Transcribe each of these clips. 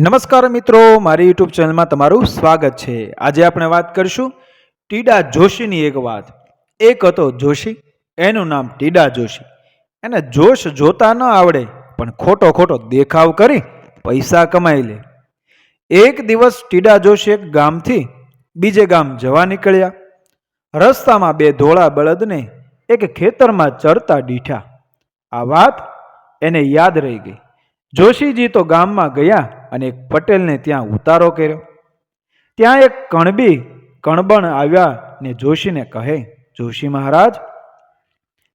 નમસ્કાર મિત્રો, મારી યુટ્યુબ ચેનલમાં તમારું સ્વાગત છે। આજે આપણે વાત કરીશું ટીડા જોશીની એક વાત। એક હતો જોશી, એનું નામ ટીડા જોશી। એને જોશ જોતા ન આવડે પણ ખોટો ખોટો દેખાવ કરી પૈસા કમાઈ લે। એક દિવસ ટીડા જોશી એક ગામથી બીજે ગામ જવા નીકળ્યા। રસ્તામાં બે ધોળા બળદને એક ખેતરમાં ચરતા દીઠા। આ વાત એને યાદ રહી ગઈ। જોશીજી તો ગામમાં ગયા અને એક પટેલને ત્યાં ઉતારો કર્યો। ત્યાં એક કણબણ આવ્યા ને જોશીને કહે, જોશી મહારાજ,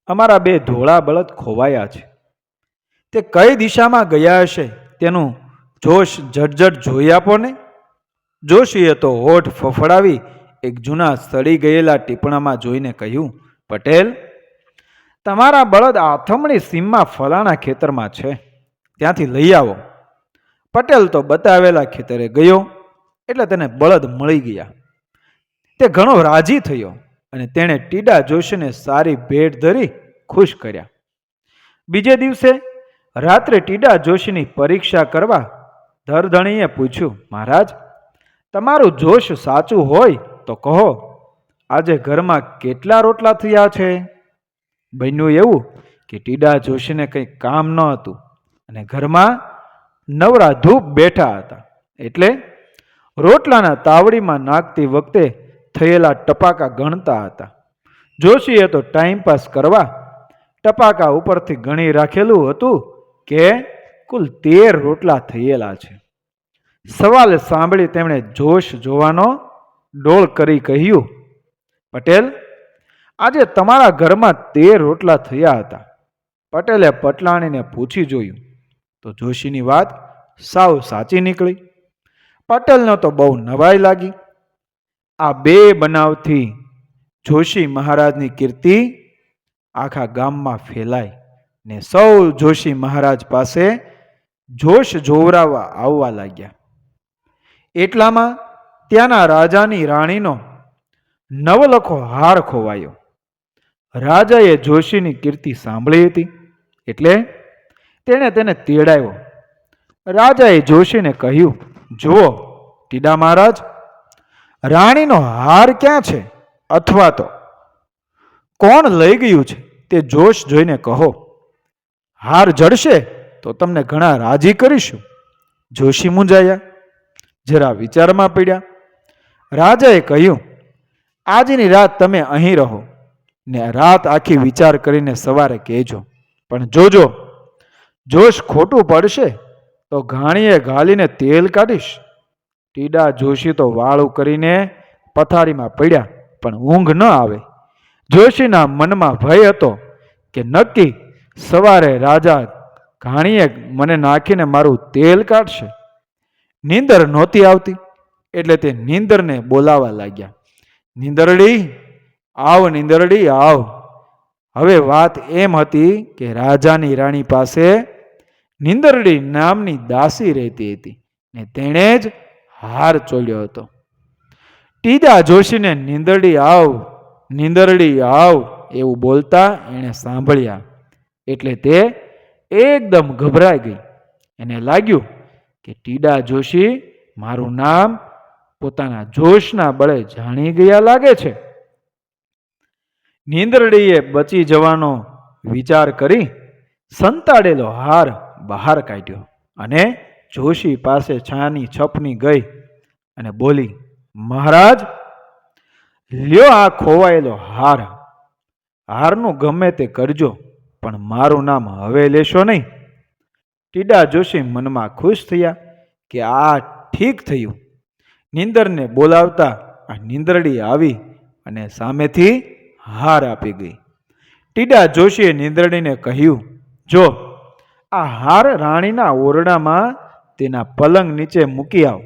અમારા બે ધોળા બળદ ખોવાયા છે। તે કઈ દિશામાં ગયા હશે તેનું જોશ ઝટઝટ જોઈ આપો ને। જોશીએ તો હોઠ ફફડાવી એક જૂના સડી ગયેલા ટીપણામાં જોઈને કહ્યું, પટેલ, તમારા બળદ આથમણી સીમમાં ફલાણા ખેતરમાં છે, ત્યાંથી લઈ આવો। પટેલ તો બતાવેલા ખેતરે ગયો એટલે તેને બળદ મળી ગયા। તે ઘણો રાજી થયો અને તેણે ટીડા જોશીને સારી ભેટ ધરી ખુશ કર્યા। બીજે દિવસે રાત્રે ટીડા જોશીની પરીક્ષા કરવા ધરધણીએ પૂછ્યું, મહારાજ, તમારું જોશ સાચું હોય તો કહો, આજે ઘરમાં કેટલા રોટલા થયા છે? બન્યું એવું કે ટીડા જોશીને કંઈ કામ ન હતું અને ઘરમાં નવરા ધૂપ બેઠા હતા, એટલે રોટલાના તાવડીમાં નાખતી વખતે થયેલા ટપાકા ગણતા હતા। જોશીએ તો ટાઈમપાસ કરવા ટપાકા ઉપરથી ગણી રાખેલું હતું કે કુલ 13 રોટલા થયેલા છે। સવાલ સાંભળી તેમણે જોશ જોવાનો ડોળ કરી કહ્યું, પટેલ, આજે તમારા ઘરમાં 13 રોટલા થયા હતા। પટેલે પટલાણીને પૂછી જોયું તો જોશીની વાત સાવ સાચી નીકળી। પટેલનો તો બહુ નવાઈ લાગી। આ બે બનાવથી જોશી મહારાજની કીર્તિ આખા ગામમાં ફેલાઈ ને સૌ જોશી મહારાજ પાસે જોશ જોવરાવવા આવવા લાગ્યા। એટલામાં ત્યાંના રાજાની રાણીનો નવલખો હાર ખોવાયો। રાજાએ જોશીની કીર્તિ સાંભળી હતી એટલે તેણે તેને તેડાવ્યો। રાજાએ જોશીને કહ્યું, જુઓ ટીડા મહારાજ, રાણીનો હાર ક્યાં છે, અથવા તો કોણ લઈ ગયું છે તે જોશ જોઈને કહો। હાર જડશે તો તમને ઘણા રાજી કરીશું। જોશી મૂંઝાયા, જરા વિચારમાં પડ્યા। રાજાએ કહ્યું, આજની રાત તમે અહીં રહો ને રાત આખી વિચાર કરીને સવારે કહેજો, પણ જોજો જોશ ખોટું પડશે તો ઘાણીએ ઘાલીને તેલ કાઢીશ। ટીડા જોશી તો વાળું કરીને પથારીમાં પડ્યા પણ ઊંઘ ન આવે। જોશીના મનમાં ભય હતો કે નક્કી સવારે રાજા ઘાણીએ મને નાખીને મારું તેલ કાઢશે। નીંદર નહોતી આવતી એટલે તે નીંદરને બોલાવા લાગ્યા, નીંદરડી આવ, નીંદરડી આવ। હવે વાત એમ હતી કે રાજાની રાણી પાસે નીંદરડી નામની દાસી રહેતી હતી ને તેણે જ હાર ચોલ્યો હતો। ટીડા જોશીને નીંદરડી આવ, નીંદરડી આવ એવું બોલતા એણે સાંભળ્યા એટલે તે એકદમ ગભરાઈ ગઈ। એને લાગ્યું કે ટીડા જોશી મારું નામ પોતાના જોશના બળે જાણી ગયા લાગે છે। નીંદરડીએ બચી જવાનો વિચાર કરી સંતાડેલો હાર બહાર કાઢ્યો અને જોશી પાસે છાની છપની ગઈ અને બોલી, મહારાજ, લ્યો આ ખોવાયેલો હાર। હારનું ગમે તે કરજો પણ મારું નામ હવે લેશો નહીં। ટીડા જોશી મનમાં ખુશ થયા કે આ ઠીક થયું। નીંદરને બોલાવતા આ નીંદરડી આવી અને સામેથી હાર આપી ગઈ। ટીડા જોશીએ નીંદરડીને કહ્યું, જો આ હાર રાણીના ઓરડામાં તેના પલંગ નીચે મૂકી આવ।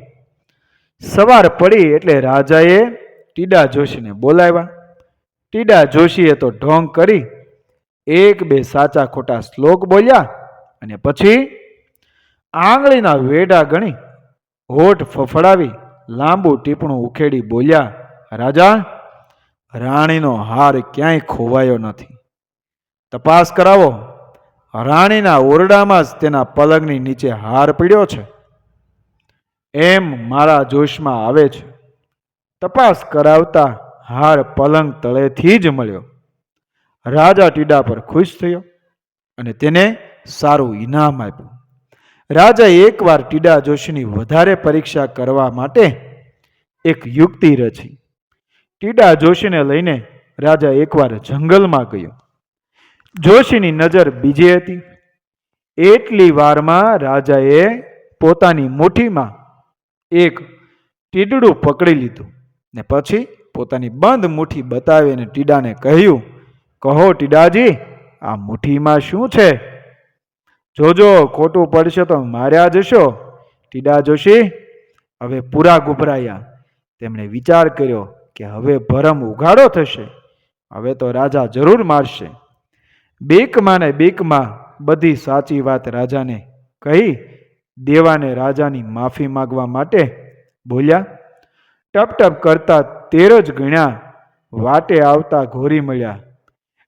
સવાર પડી એટલે રાજાએ ટીડા જોશીને બોલાવ્યા। ટીડા જોશીએ તો ઢોંગ કરી એક બે સાચા ખોટા શ્લોક બોલ્યા અને પછી આંગળીના વેઢા ગણી હોઠ ફફડાવી લાંબુ ટીપણું ઉખેડી બોલ્યા, રાજા, રાણીનો હાર ક્યાંય ખોવાયો નથી, તપાસ કરાવો। રાણીના ઓરડામાં જ તેના પલંગની નીચે હાર પડ્યો છે। એમ મારા જોશમાં આવે છે. તપાસ કરાવતા હાર પલંગ તળેથી જ મળ્યો. રાજા ટીડા પર ખુશ થયો અને તેને સારું ઇનામ આપ્યું. રાજાએ એકવાર ટીડા જોશીની વધારે પરીક્ષા કરવા માટે એક યુક્તિ રચી. ટીડા જોશીને લઈને રાજા એકવાર જંગલમાં ગયો. જોશીની નજર બીજે હતી. એટલી વારમાં રાજાએ પોતાની મુઠ્ઠીમાં એક ટીડડું પકડી લીધું ને પછી પોતાની બંધ મુઠ્ઠી બતાવીને ટીડાને કહ્યું, કહો ટીડાજી, આ મુઠ્ઠીમાં શું છે? જોજો, ખોટું પડશે તો માર્યા જશો. ટીડા જોશી હવે પૂરા ગભરાયા. તેમણે વિચાર કર્યો કે હવે ભરમ ઉઘાડો થશે. હવે તો રાજા જરૂર મારશે. બીકમાં ને બીકમાં બધી સાચી વાત રાજાને કહી દેવાને રાજાની માફી માંગવા માટે બોલ્યા. ટપ ટપ કરતા 13 જ ગણ્યા વાટે આવતા ઘોરી મળ્યા.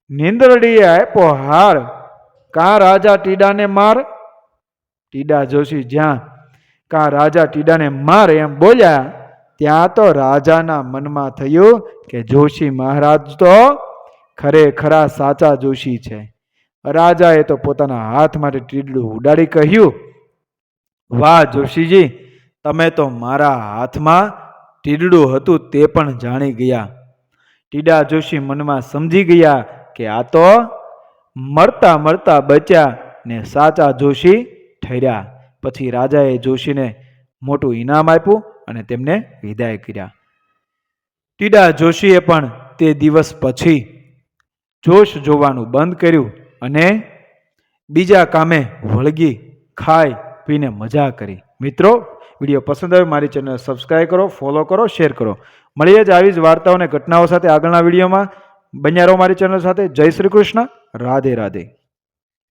નીંદરડીએ આપ્યો હાર, કાં રાજા ટીડાને માર. ટીડા જોશી જ્યાં કાં રાજા ટીડાને માર એમ બોલ્યા, ત્યાં તો રાજાના મનમાં થયું કે જોશી મહારાજ તો ખરેખરા સાચા જોશી છે. રાજાએ તો પોતાના હાથમાંથી ટીડડું ઉડાડી કહ્યું, વાહ જોશીજી, તમે તો મારા હાથમાં ટીડડું હતું તે પણ જાણી ગયા. ટીડા જોશી મનમાં સમજી ગયા કે આ તો મરતા મરતા બચ્યા ને સાચા જોશી ઠર્યા. પછી રાજાએ જોશીને મોટું ઇનામ આપ્યું અને તેમને વિદાય કર્યા. ટીડા જોશીએ પણ તે દિવસ પછી જોશ જોવાનું બંધ કર્યું અને બીજા કામે વળગી ખાઈ પીને મજા કરી. મિત્રો, વિડીયો પસંદ આવે મારી ચેનલ સબસ્ક્રાઈબ કરો, ફોલો કરો, શેર કરો. મળીએ જ આવી જ વાર્તાઓ અને ઘટનાઓ સાથે આગળના વિડીયોમાં. બન્યા રહો મારી ચેનલ સાથે. જય શ્રી કૃષ્ણ. રાધે રાધે.